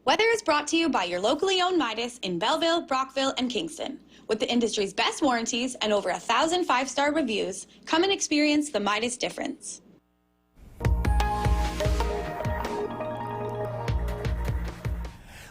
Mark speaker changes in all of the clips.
Speaker 1: Weather is brought to you by your locally owned Midas in Belleville, Brockville, and Kingston. With the industry's best warranties and over 1,000 five-star reviews, come and experience the Midas difference.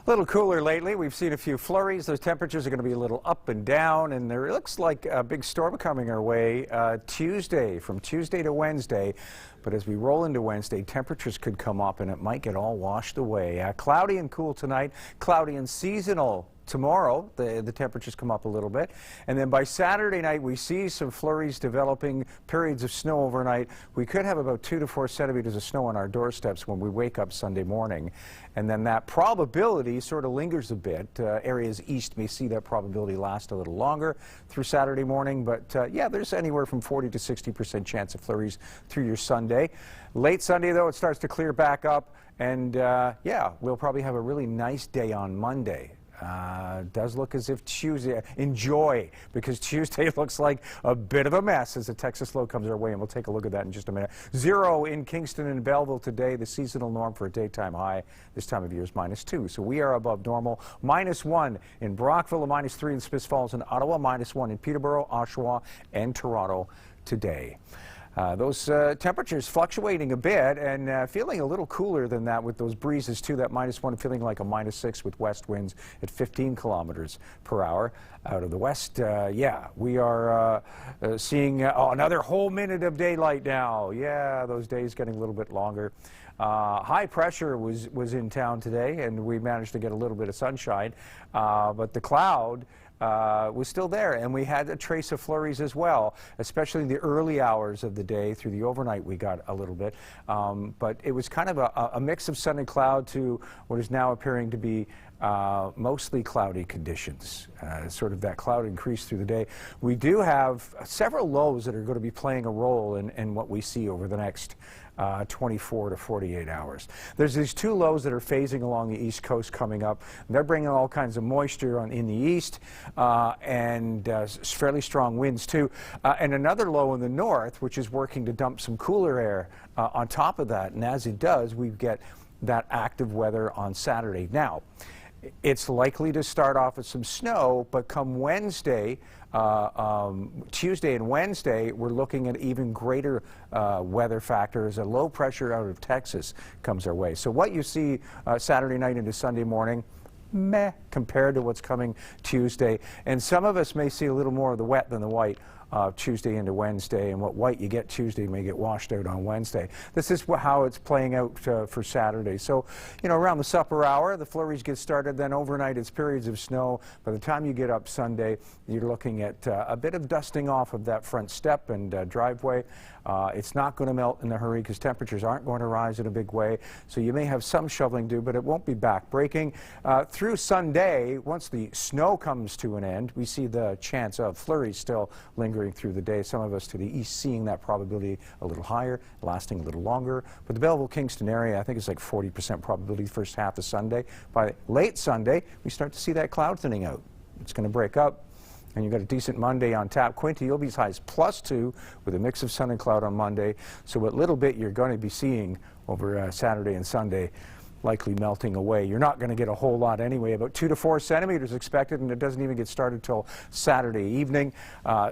Speaker 2: A little cooler lately. We've seen a few flurries. Those temperatures are going to be a little up and down, and there looks like a big storm coming our way Tuesday, from Tuesday to Wednesday. But as we roll into Wednesday, temperatures could come up and it might get all washed away. Cloudy and cool tonight, cloudy and seasonal tomorrow. The temperatures come up a little bit. And then by Saturday night, we see some flurries developing, periods of snow overnight. We could have about 2 to 4 centimeters of snow on our doorsteps when we wake up Sunday morning. And then that probability sort of lingers a bit. Areas east may see that probability last a little longer through Saturday morning. But yeah, there's anywhere from 40 to 60% chance of flurries through your Sunday. Late Sunday, though, it starts to clear back up. And yeah, we'll probably have a really nice day on Monday. Does look as if Tuesday, enjoy, because Tuesday looks like a bit of a mess as the Texas low comes our way, and we'll take a look at that in just a minute. 0 in Kingston and Belleville today. The seasonal norm for a daytime high this time of year is -2, so we are above normal. -1 in Brockville, a -3 in Smiths Falls and Ottawa, -1 in Peterborough, Oshawa, and Toronto today. Those temperatures fluctuating a bit and feeling a little cooler than that with those breezes too. That -1 feeling like a -6 with west winds at 15 kilometers per hour out of the west. Yeah, we are seeing another whole minute of daylight now. Yeah, those days getting a little bit longer. High pressure was in town today, and we managed to get a little bit of sunshine, but the cloud was still there, and we had a trace of flurries as well, especially in the early hours of the day. Through the overnight we got a little bit, but it was kind of a mix of sun and cloud to what is now appearing to be mostly cloudy conditions. Sort of that cloud increase through the day. We do have several lows that are going to be playing a role in what we see over the next 24 to 48 hours. There's these 2 lows that are phasing along the east coast coming up. They're bringing all kinds of moisture in the east and fairly strong winds too. And another low in the north, which is working to dump some cooler air on top of that. And as it does, we get that active weather on Saturday. Now, it's likely to start off with some snow, but come Wednesday, Tuesday and Wednesday, we're looking at even greater weather factors. A low pressure out of Texas comes our way. So what you see Saturday night into Sunday morning, meh compared to what's coming Tuesday. And some of us may see a little more of the wet than the white Tuesday into Wednesday, and what white you get Tuesday may get washed out on Wednesday. This is how it's playing out for Saturday. So, you know, around the supper hour, the flurries get started, then overnight it's periods of snow. By the time you get up Sunday, you're looking at a bit of dusting off of that front step and driveway. It's not going to melt in a hurry because temperatures aren't going to rise in a big way, so you may have some shoveling due, but it won't be back-breaking. Through Sunday, once the snow comes to an end, we see the chance of flurries still lingering through the day. Some of us to the east seeing that probability a little higher, lasting a little longer. But the Belleville-Kingston area, I think it's like 40% probability first half of Sunday. By late Sunday, we start to see that cloud thinning out. It's going to break up, and you've got a decent Monday on tap. Quinte, you'll be as high as +2 with a mix of sun and cloud on Monday. So what little bit you're going to be seeing over Saturday and Sunday likely melting away. You're not going to get a whole lot anyway. About 2 to 4 centimeters expected, and it doesn't even get started till Saturday evening.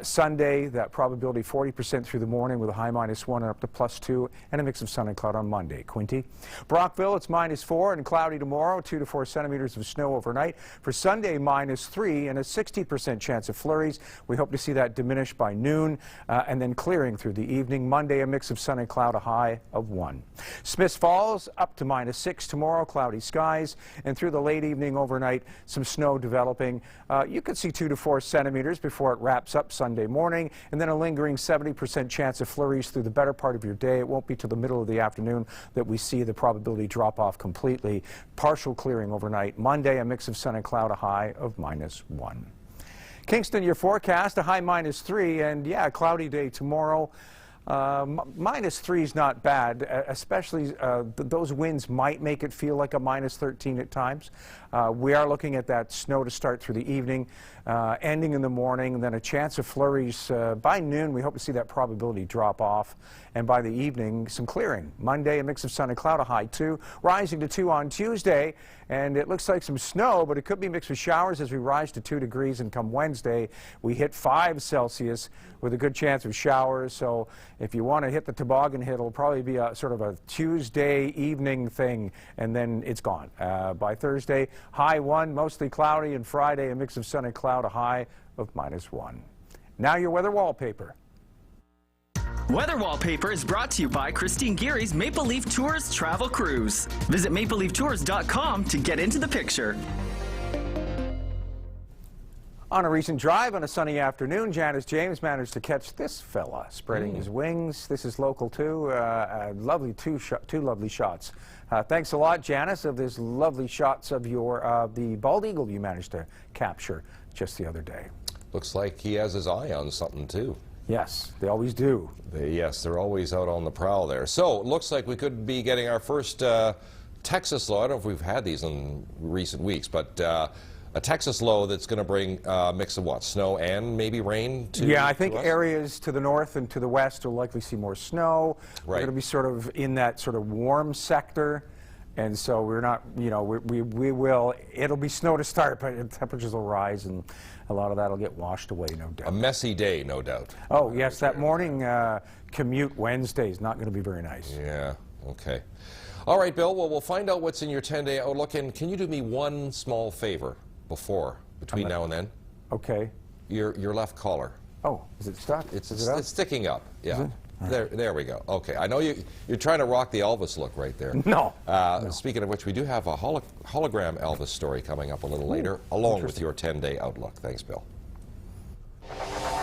Speaker 2: Sunday, that probability 40% through the morning with a high -1 and up to +2, and a mix of sun and cloud on Monday. Quinte. Brockville, it's -4 and cloudy tomorrow, 2 to 4 centimeters of snow overnight. For Sunday, -3 and a 60% chance of flurries. We hope to see that diminish by noon and then clearing through the evening. Monday, a mix of sun and cloud, a high of 1. Smiths Falls, up to -6 tomorrow. Cloudy skies, and through the late evening overnight, some snow developing. You could see 2 to 4 centimeters before it wraps up Sunday morning, and then a lingering 70% chance of flurries through the better part of your day. It won't be till the middle of the afternoon that we see the probability drop off completely. Partial clearing overnight. Monday, a mix of sun and cloud, a high of -1. Kingston, your forecast, a high -3, and yeah, a cloudy day tomorrow. -3 is not bad, especially those winds might make it feel like a -13 at times. We are looking at that snow to start through the evening, ending in the morning, and then a chance of flurries by noon. We hope to see that probability drop off, and by the evening, some clearing. Monday, a mix of sun and cloud, a high 2, rising to 2 on Tuesday, and it looks like some snow, but it could be mixed with showers as we rise to 2 degrees, and come Wednesday, we hit 5 Celsius with a good chance of showers. So if you want to hit the toboggan hit, it'll probably be a sort of a Tuesday evening thing, and then it's gone. By Thursday, high 1, mostly cloudy, and Friday, a mix of sun and cloud, a high of -1. Now your weather wallpaper.
Speaker 3: Weather Wallpaper is brought to you by Christine Geary's Maple Leaf Tours Travel Cruise. Visit mapleleaftours.com to get into the picture.
Speaker 2: On a recent drive on a sunny afternoon, Janice James managed to catch this fella spreading his wings. This is local too. Lovely two lovely shots. Thanks a lot, Janice, of these lovely shots of your the bald eagle you managed to capture just the other day.
Speaker 4: Looks like he has his eye on something too.
Speaker 2: Yes, they always do.
Speaker 4: Yes, they're always out on the prowl there. So it looks like we could be getting our first Texas low. I don't know if we've had these in recent weeks, but a Texas low that's going to bring a mix of what? Snow and maybe rain to
Speaker 2: Yeah, I think
Speaker 4: us?
Speaker 2: areas to the north and to the west will likely see more snow. We're
Speaker 4: Right.
Speaker 2: going to be sort of in that sort of warm sector. And so we're not, you know, we will, it'll be snow to start, but temperatures will rise and a lot of that will get washed away, no doubt.
Speaker 4: A messy day, no doubt.
Speaker 2: Oh, yes, that morning commute Wednesday is not going to be very nice.
Speaker 4: Yeah, okay. All right, Bill, well, we'll find out what's in your 10-day outlook. And can you do me one small favor between now and then?
Speaker 2: Okay.
Speaker 4: Your left collar.
Speaker 2: Oh, is it stuck?
Speaker 4: It's
Speaker 2: up?
Speaker 4: sticking up. Yeah. There we go. Okay. I know you're trying to rock the Elvis look right there.
Speaker 2: No.
Speaker 4: Speaking of which, we do have a hologram Elvis story coming up a little later, along with your 10-day outlook. Thanks, Bill.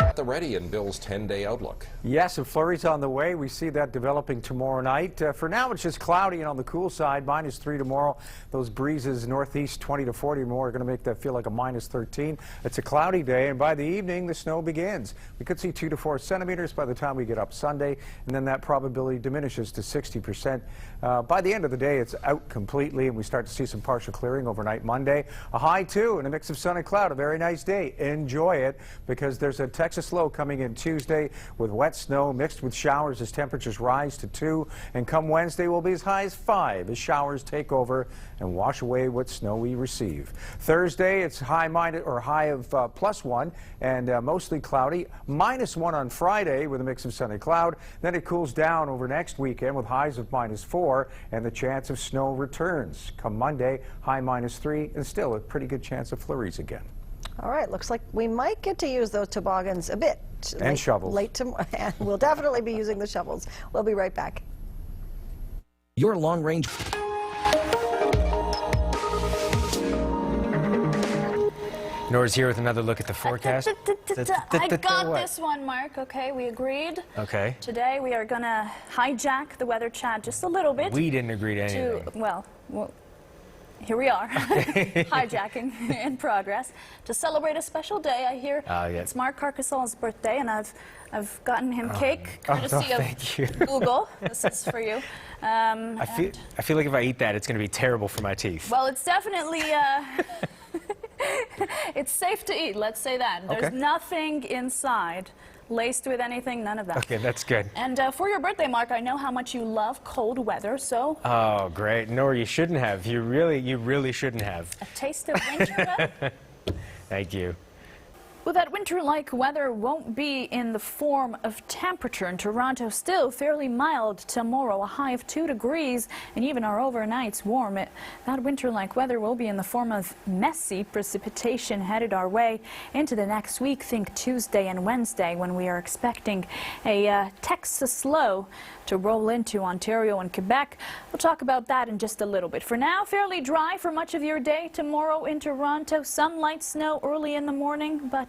Speaker 4: At the ready in Bill's 10-day outlook.
Speaker 2: Yes, and flurries on the way. We see that developing tomorrow night. For now, it's just cloudy and on the cool side. -3 tomorrow. Those breezes northeast 20 to 40 more are going to make that feel like a -13. It's a cloudy day, and by the evening, the snow begins. We could see 2 to 4 centimeters by the time we get up Sunday, and then that probability diminishes to 60%. By the end of the day, it's out completely, and we start to see some partial clearing overnight Monday. A high 2 and a mix of sun and cloud. A very nice day. Enjoy it, because there's a Texas low coming in Tuesday with wet snow mixed with showers as temperatures rise to 2, and come Wednesday will be as high as 5 as showers take over and wash away what snow we receive. Thursday, it's high of +1 and mostly cloudy. -1 on Friday with a mix of sun and cloud. Then it cools down over next weekend with highs of -4, and the chance of snow returns. Come Monday, high -3 and still a pretty good chance of flurries again.
Speaker 5: All right, looks like we might get to use those toboggans a bit.
Speaker 2: And shovels.
Speaker 5: And we'll definitely be using the shovels. We'll be right back.
Speaker 3: Your long-range...
Speaker 6: Nora's here with another look at the forecast.
Speaker 7: I got
Speaker 6: What?
Speaker 7: this one, Mark. Okay, we agreed.
Speaker 6: Okay.
Speaker 7: Today we are going to hijack the weather chat just a little bit.
Speaker 6: We didn't agree to anything.
Speaker 7: Well, here we are. Hijacking in progress. To celebrate a special day, I hear it's Mark Carcassonne's birthday, and I've gotten him cake, courtesy
Speaker 6: thank you.
Speaker 7: of Google. This is for you.
Speaker 6: I feel like if I eat that, it's going to be terrible for my teeth.
Speaker 7: Well, it's definitely... it's safe to eat, let's say that. There's nothing inside laced with anything, none of that.
Speaker 6: Okay, that's good.
Speaker 7: And for your birthday, Mark, I know how much you love cold weather, so...
Speaker 6: Oh, great. Nora, you shouldn't have. You really shouldn't have.
Speaker 7: A taste of winter, then?
Speaker 6: Thank you.
Speaker 7: Well, that winter-like weather won't be in the form of temperature in Toronto. Still fairly mild tomorrow, a high of 2 degrees, and even our overnights warm. That winter-like weather will be in the form of messy precipitation headed our way into the next week. Think Tuesday and Wednesday, when we are expecting a Texas low to roll into Ontario and Quebec. We'll talk about that in just a little bit. For now, fairly dry for much of your day tomorrow in Toronto. Some light snow early in the morning, but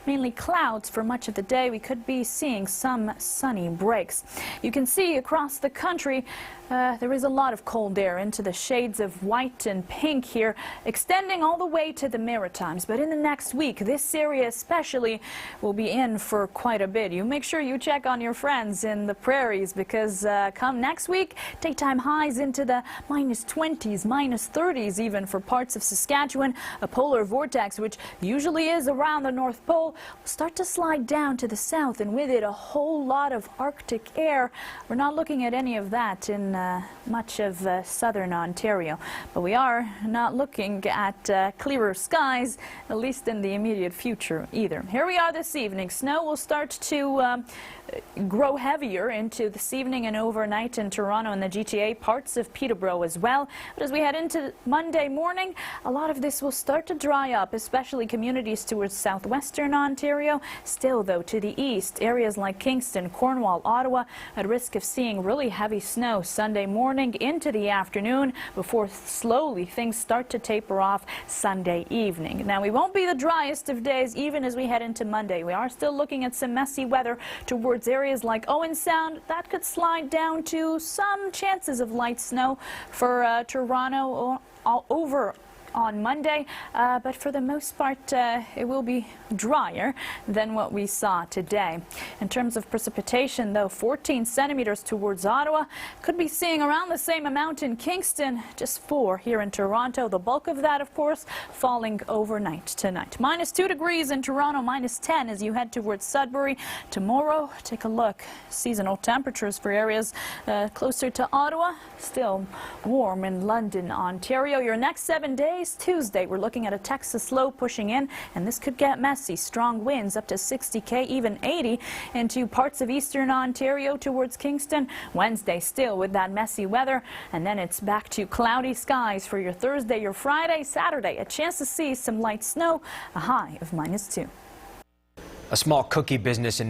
Speaker 7: mainly clouds for much of the day. We could be seeing some sunny breaks. You can see across the country There is a lot of cold air into the shades of white and pink here, extending all the way to the Maritimes. But in the next week, this area especially will be in for quite a bit. You make sure you check on your friends in the prairies, because come next week, daytime highs into the -20s, -30s even for parts of Saskatchewan. A polar vortex, which usually is around the North Pole, will start to slide down to the south, and with it a whole lot of Arctic air. We're not looking at any of that in much of southern Ontario, but we are not looking at clearer skies, at least in the immediate future either. Here we are this evening. Snow will start to grow heavier into this evening and overnight in Toronto and the GTA, parts of Peterborough as well. But as we head into Monday morning, a lot of this will start to dry up, especially communities towards southwestern Ontario. Still, though, to the east, areas like Kingston, Cornwall, Ottawa at risk of seeing really heavy snow Sunday morning into the afternoon before slowly things start to taper off Sunday evening. Now, we won't be the driest of days even as we head into Monday. We are still looking at some messy weather towards areas like Owen Sound. That could slide down to some chances of light snow for Toronto all over on Monday, but for the most part it will be drier than what we saw today. In terms of precipitation, though, 14 centimeters towards Ottawa. Could be seeing around the same amount in Kingston, just 4 here in Toronto. The bulk of that, of course, falling overnight tonight. -2 degrees in Toronto, -10 as you head towards Sudbury. Tomorrow, take a look. Seasonal temperatures for areas closer to Ottawa. Still warm in London, Ontario. Your next 7 days, Tuesday, we're looking at a Texas low pushing in, and this could get messy. Strong winds up to 60 km, even 80 into parts of eastern Ontario towards Kingston. Wednesday still with that messy weather, and then it's back to cloudy skies for your Thursday, your Friday, Saturday. A chance to see some light snow, a high of -2.
Speaker 6: A small cookie business in